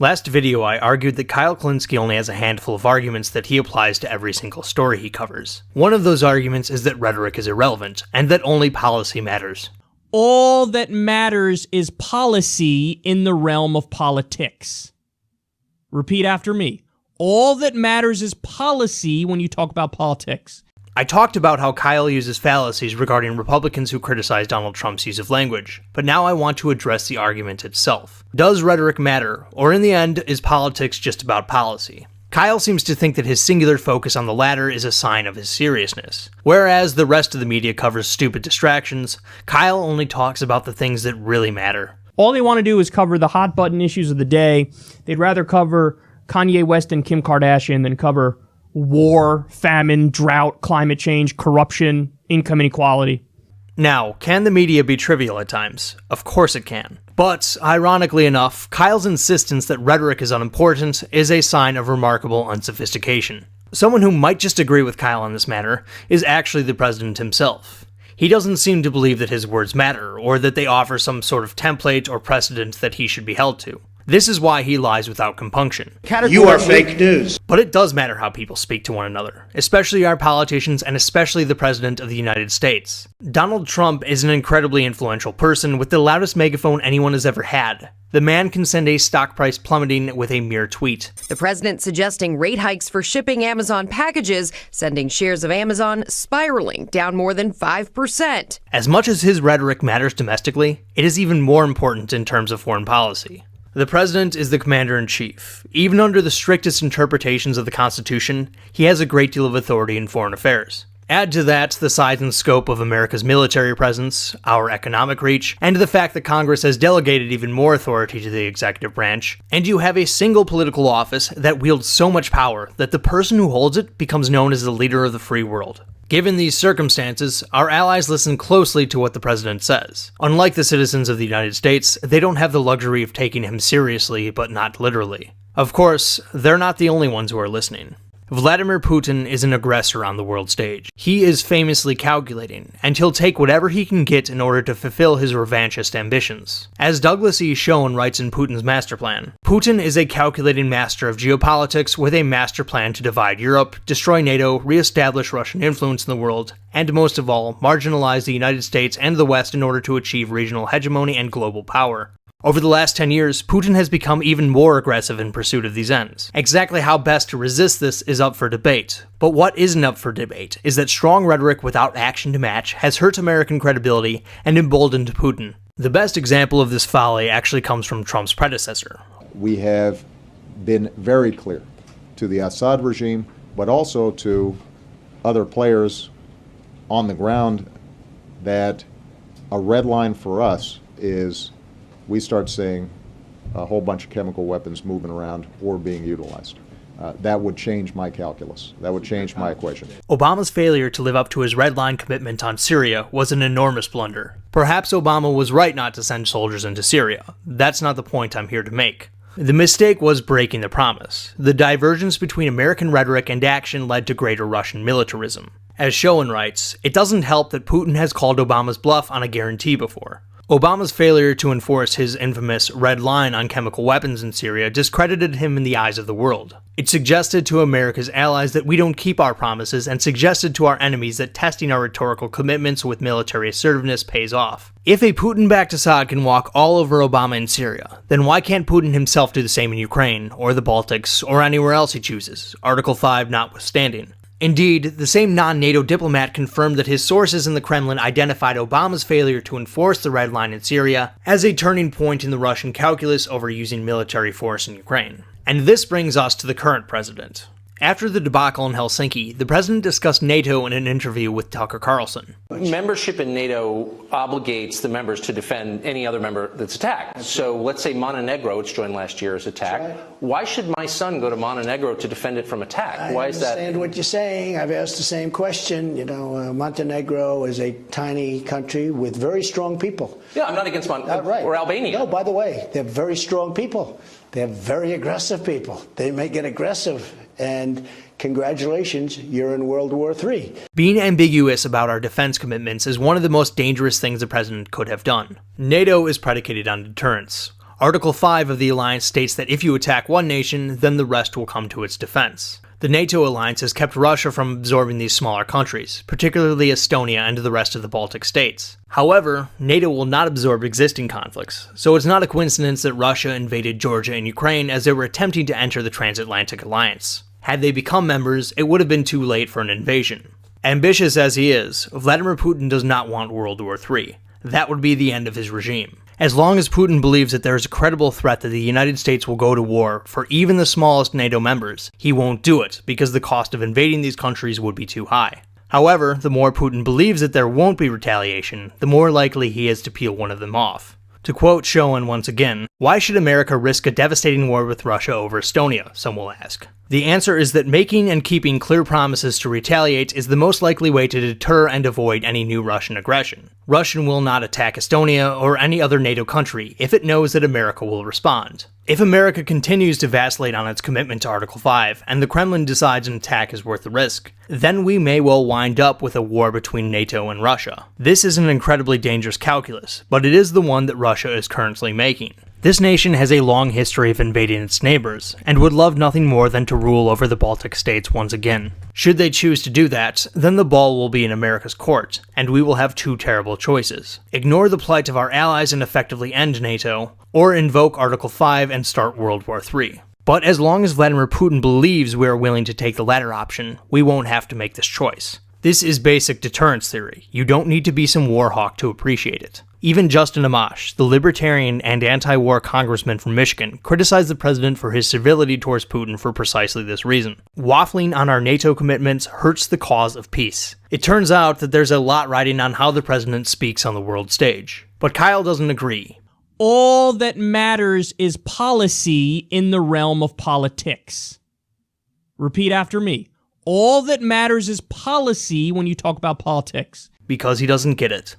Last video I argued that Kyle Kulinski only has a handful of arguments that he applies to every single story he covers. One of those arguments is that rhetoric is irrelevant, and that only policy matters. All that matters is policy in the realm of politics. Repeat after me. All that matters is policy when you talk about politics. I talked about how Kyle uses fallacies regarding Republicans who criticize Donald Trump's use of language, but now I want to address the argument itself. Does rhetoric matter, or in the end, is politics just about policy? Kyle seems to think that his singular focus on the latter is a sign of his seriousness. Whereas the rest of the media covers stupid distractions, Kyle only talks about the things that really matter. All they want to do is cover the hot button issues of the day. They'd rather cover Kanye West and Kim Kardashian than cover war, famine, drought, climate change, corruption, income inequality. Now, can the media be trivial at times? Of course it can. But, ironically enough, Kyle's insistence that rhetoric is unimportant is a sign of remarkable unsophistication. Someone who might just agree with Kyle on this matter is actually the president himself. He doesn't seem to believe that his words matter, or that they offer some sort of template or precedent that he should be held to. This is why he lies without compunction. You are fake news. But it does matter how people speak to one another, especially our politicians and especially the President of the United States. Donald Trump is an incredibly influential person with the loudest megaphone anyone has ever had. The man can send a stock price plummeting with a mere tweet. The president suggesting rate hikes for shipping Amazon packages, sending shares of Amazon spiraling down more than 5%. As much as his rhetoric matters domestically, it is even more important in terms of foreign policy. The president is the commander-in-chief. Even under the strictest interpretations of the Constitution, he has a great deal of authority in foreign affairs. Add to that the size and scope of America's military presence, our economic reach, and the fact that Congress has delegated even more authority to the executive branch, and you have a single political office that wields so much power that the person who holds it becomes known as the leader of the free world. Given these circumstances, our allies listen closely to what the president says. Unlike the citizens of the United States, they don't have the luxury of taking him seriously, but not literally. Of course, they're not the only ones who are listening. Vladimir Putin is an aggressor on the world stage. He is famously calculating, and he'll take whatever he can get in order to fulfill his revanchist ambitions. As Douglas E. Schoen writes in Putin's master plan, Putin is a calculating master of geopolitics with a master plan to divide Europe, destroy NATO, re-establish Russian influence in the world, and most of all, marginalize the United States and the West in order to achieve regional hegemony and global power. Over the last 10 years, Putin has become even more aggressive in pursuit of these ends. Exactly how best to resist this is up for debate. But what isn't up for debate is that strong rhetoric without action to match has hurt American credibility and emboldened Putin. The best example of this folly actually comes from Trump's predecessor. We have been very clear to the Assad regime, but also to other players on the ground that a red line for us is we start seeing a whole bunch of chemical weapons moving around or being utilized. That would change my calculus. That would change my equation. Obama's failure to live up to his red line commitment on Syria was an enormous blunder. Perhaps Obama was right not to send soldiers into Syria. That's not the point I'm here to make. The mistake was breaking the promise. The divergence between American rhetoric and action led to greater Russian militarism. As Schoen writes, it doesn't help that Putin has called Obama's bluff on a guarantee before. Obama's failure to enforce his infamous red line on chemical weapons in Syria discredited him in the eyes of the world. It suggested to America's allies that we don't keep our promises and suggested to our enemies that testing our rhetorical commitments with military assertiveness pays off. If a Putin-backed Assad can walk all over Obama in Syria, then why can't Putin himself do the same in Ukraine, or the Baltics, or anywhere else he chooses, Article 5 notwithstanding? Indeed, the same non-NATO diplomat confirmed that his sources in the Kremlin identified Obama's failure to enforce the red line in Syria as a turning point in the Russian calculus over using military force in Ukraine. And this brings us to the current president. After the debacle in Helsinki, the president discussed NATO in an interview with Tucker Carlson. Membership in NATO obligates the members to defend any other member that's attacked. So let's say Montenegro, which joined last year, is attacked. Right. Why should my son go to Montenegro to defend it from attack? Why is that? I understand what you're saying. I've asked the same question. You know, Montenegro is a tiny country with very strong people. Yeah, I'm not against Montenegro or Albania. No, by the way, they're very strong people. They're very aggressive people. They may get aggressive. And congratulations, you're in World War III. Being ambiguous about our defense commitments is one of the most dangerous things the president could have done. NATO is predicated on deterrence. Article 5 of the alliance states that if you attack one nation, then the rest will come to its defense. The NATO alliance has kept Russia from absorbing these smaller countries, particularly Estonia and the rest of the Baltic states. However, NATO will not absorb existing conflicts, so it's not a coincidence that Russia invaded Georgia and Ukraine as they were attempting to enter the transatlantic alliance. Had they become members, it would have been too late for an invasion. Ambitious as he is, Vladimir Putin does not want World War III. That would be the end of his regime. As long as Putin believes that there is a credible threat that the United States will go to war for even the smallest NATO members, he won't do it because the cost of invading these countries would be too high. However, the more Putin believes that there won't be retaliation, the more likely he is to peel one of them off. To quote Schoen once again, "Why should America risk a devastating war with Russia over Estonia?" some will ask. The answer is that making and keeping clear promises to retaliate is the most likely way to deter and avoid any new Russian aggression. Russia will not attack Estonia or any other NATO country if it knows that America will respond. If America continues to vacillate on its commitment to Article 5, and the Kremlin decides an attack is worth the risk, then we may well wind up with a war between NATO and Russia. This is an incredibly dangerous calculus, but it is the one that Russia is currently making. This nation has a long history of invading its neighbors, and would love nothing more than to rule over the Baltic states once again. Should they choose to do that, then the ball will be in America's court, and we will have two terrible choices. Ignore the plight of our allies and effectively end NATO, or invoke Article 5 and start World War III. But as long as Vladimir Putin believes we are willing to take the latter option, we won't have to make this choice. This is basic deterrence theory. You don't need to be some war hawk to appreciate it. Even Justin Amash, the libertarian and anti-war congressman from Michigan, criticized the president for his civility towards Putin for precisely this reason. Waffling on our NATO commitments hurts the cause of peace. It turns out that there's a lot riding on how the president speaks on the world stage. But Kyle doesn't agree. All that matters is policy in the realm of politics. Repeat after me. All that matters is policy when you talk about politics. Because he doesn't get it.